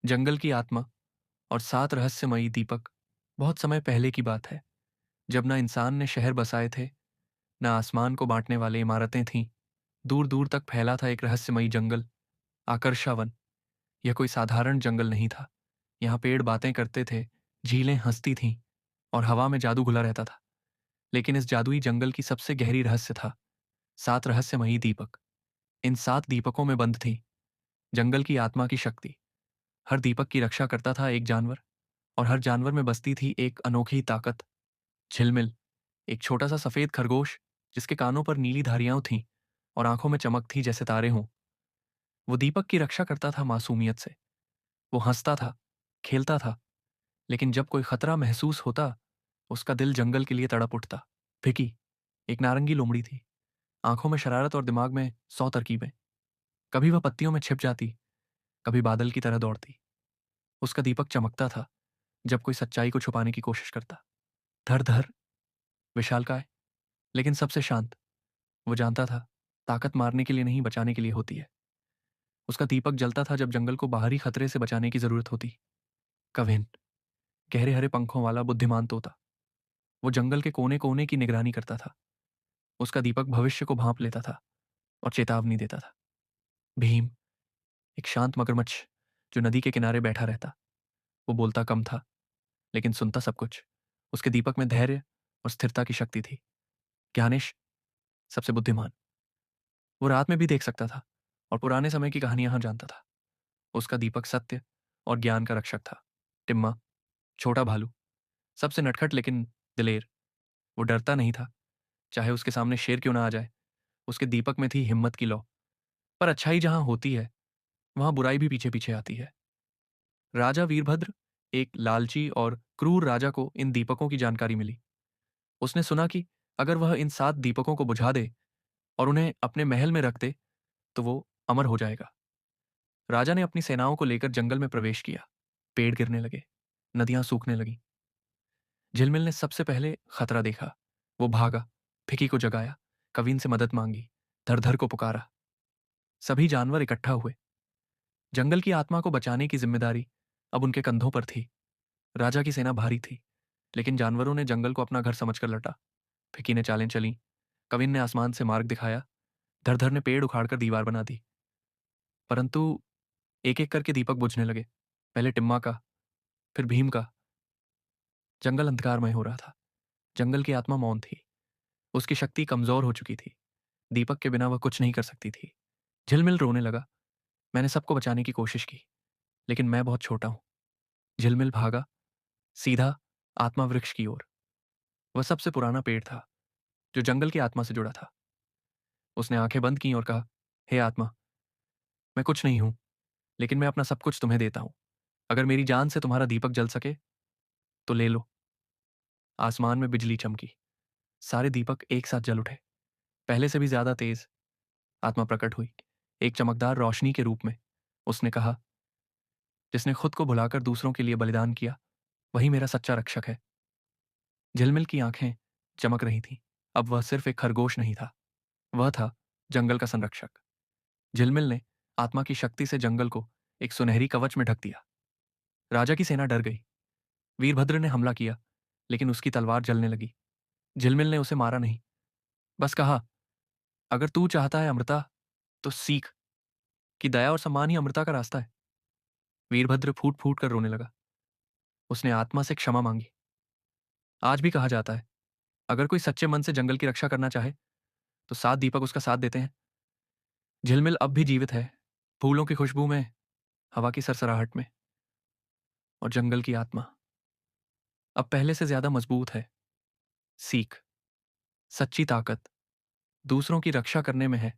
जंगल की आत्मा और 7 रहस्यमयी दीपक। बहुत समय पहले की बात है, जब ना इंसान ने शहर बसाए थे, ना आसमान को बांटने वाले इमारतें थीं। दूर दूर तक फैला था एक रहस्यमयी जंगल, आकर्षा वन। यह कोई साधारण जंगल नहीं था। यहाँ पेड़ बातें करते थे, झीलें हंसती थीं और हवा में जादू घुला रहता था। लेकिन इस जादुई जंगल की सबसे गहरी रहस्य था 7 रहस्यमयी दीपक। इन 7 दीपकों में बंद थी जंगल की आत्मा की शक्ति। हर दीपक की रक्षा करता था एक जानवर, और हर जानवर में बसती थी एक अनोखी ताकत। झिलमिल, एक छोटा सा सफेद खरगोश जिसके कानों पर नीली धारियां थीं और आंखों में चमक थी जैसे तारे हों। वो दीपक की रक्षा करता था मासूमियत से। वो हंसता था, खेलता था, लेकिन जब कोई खतरा महसूस होता, उसका दिल जंगल के लिए तड़प उठता। भिकी, एक नारंगी लोमड़ी थी, आंखों में शरारत और दिमाग में 100 तरकीबें। कभी वह पत्तियों में छिप जाती, कभी बादल की तरह दौड़ती। उसका दीपक चमकता था जब कोई सच्चाई को छुपाने की कोशिश करता। धर धर, विशालकाय, लेकिन सबसे शांत। वो जानता था, ताकत मारने के लिए नहीं, बचाने के लिए होती है। उसका दीपक जलता था जब जंगल को बाहरी खतरे से बचाने की जरूरत होती। कविन, गहरे हरे पंखों वाला बुद्धिमान तोता। वो जंगल के कोने कोने की निगरानी करता था। उसका दीपक भविष्य को भांप लेता था और चेतावनी देता था। भीम, एक शांत मगरमच्छ जो नदी के किनारे बैठा रहता। वो बोलता कम था, लेकिन सुनता सब कुछ। उसके दीपक में धैर्य और स्थिरता की शक्ति थी। ज्ञानेश, सबसे बुद्धिमान। वो रात में भी देख सकता था और पुराने समय की कहानियां जानता था। उसका दीपक सत्य और ज्ञान का रक्षक था। टिम्मा, छोटा भालू, सबसे नटखट लेकिन दिलेर। वो डरता नहीं था, चाहे उसके सामने शेर क्यों ना आ जाए। उसके दीपक में थी हिम्मत की लौ। पर अच्छाई जहां होती है, वहां बुराई भी पीछे पीछे आती है। राजा वीरभद्र, एक लालची और क्रूर राजा को इन दीपकों की जानकारी मिली। उसने सुना कि अगर वह इन 7 दीपकों को बुझा दे और उन्हें अपने महल में रख दे, तो वो अमर हो जाएगा। राजा ने अपनी सेनाओं को लेकर जंगल में प्रवेश किया। पेड़ गिरने लगे, नदियां सूखने लगीं। झिलमिल ने सबसे पहले खतरा देखा। वो भागा, फिकी को जगाया, कविन से मदद मांगी, धर को पुकारा। सभी जानवर इकट्ठा हुए। जंगल की आत्मा को बचाने की जिम्मेदारी अब उनके कंधों पर थी। राजा की सेना भारी थी, लेकिन जानवरों ने जंगल को अपना घर समझकर लटा। फिकी ने चालें चली, कविन ने आसमान से मार्ग दिखाया, धर ने पेड़ उखाड़कर दीवार बना दी। परंतु एक एक करके दीपक बुझने लगे। पहले टिम्मा का, फिर भीम का। जंगल अंधकारमय हो रहा था। जंगल की आत्मा मौन थी। उसकी शक्ति कमजोर हो चुकी थी। दीपक के बिना वह कुछ नहीं कर सकती थी। झिलमिल रोने लगा। मैंने सबको बचाने की कोशिश की, लेकिन मैं बहुत छोटा हूं। झिलमिल भागा, सीधा आत्मा वृक्ष की ओर। वह सबसे पुराना पेड़ था, जो जंगल की आत्मा से जुड़ा था। उसने आंखें बंद की और कहा, हे आत्मा, मैं कुछ नहीं हूं, लेकिन मैं अपना सब कुछ तुम्हें देता हूं। अगर मेरी जान से तुम्हारा दीपक जल सके, तो ले लो। आसमान में बिजली चमकी। सारे दीपक एक साथ जल उठे, पहले से भी ज्यादा तेज। आत्मा प्रकट हुई, एक चमकदार रोशनी के रूप में। उसने कहा, जिसने खुद को भुलाकर दूसरों के लिए बलिदान किया, वही मेरा सच्चा रक्षक है। झिलमिल की आंखें चमक रही थीं। अब वह सिर्फ एक खरगोश नहीं था, वह था जंगल का संरक्षक। झिलमिल ने आत्मा की शक्ति से जंगल को एक सुनहरी कवच में ढक दिया। राजा की सेना डर गई। वीरभद्र ने हमला किया, लेकिन उसकी तलवार जलने लगी। झिलमिल ने उसे मारा नहीं, बस कहा, अगर तू चाहता है अमृता, तो सीख कि दया और सम्मान ही अमृता का रास्ता है। वीरभद्र फूट फूट कर रोने लगा। उसने आत्मा से क्षमा मांगी। आज भी कहा जाता है, अगर कोई सच्चे मन से जंगल की रक्षा करना चाहे, तो 7 दीपक उसका साथ देते हैं। झिलमिल अब भी जीवित है, फूलों की खुशबू में, हवा की सरसराहट में। और जंगल की आत्मा अब पहले से ज्यादा मजबूत है। सीख, सच्ची ताकत दूसरों की रक्षा करने में है।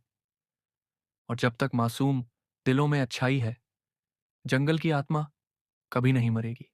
और जब तक मासूम दिलों में अच्छाई है, जंगल की आत्मा कभी नहीं मरेगी।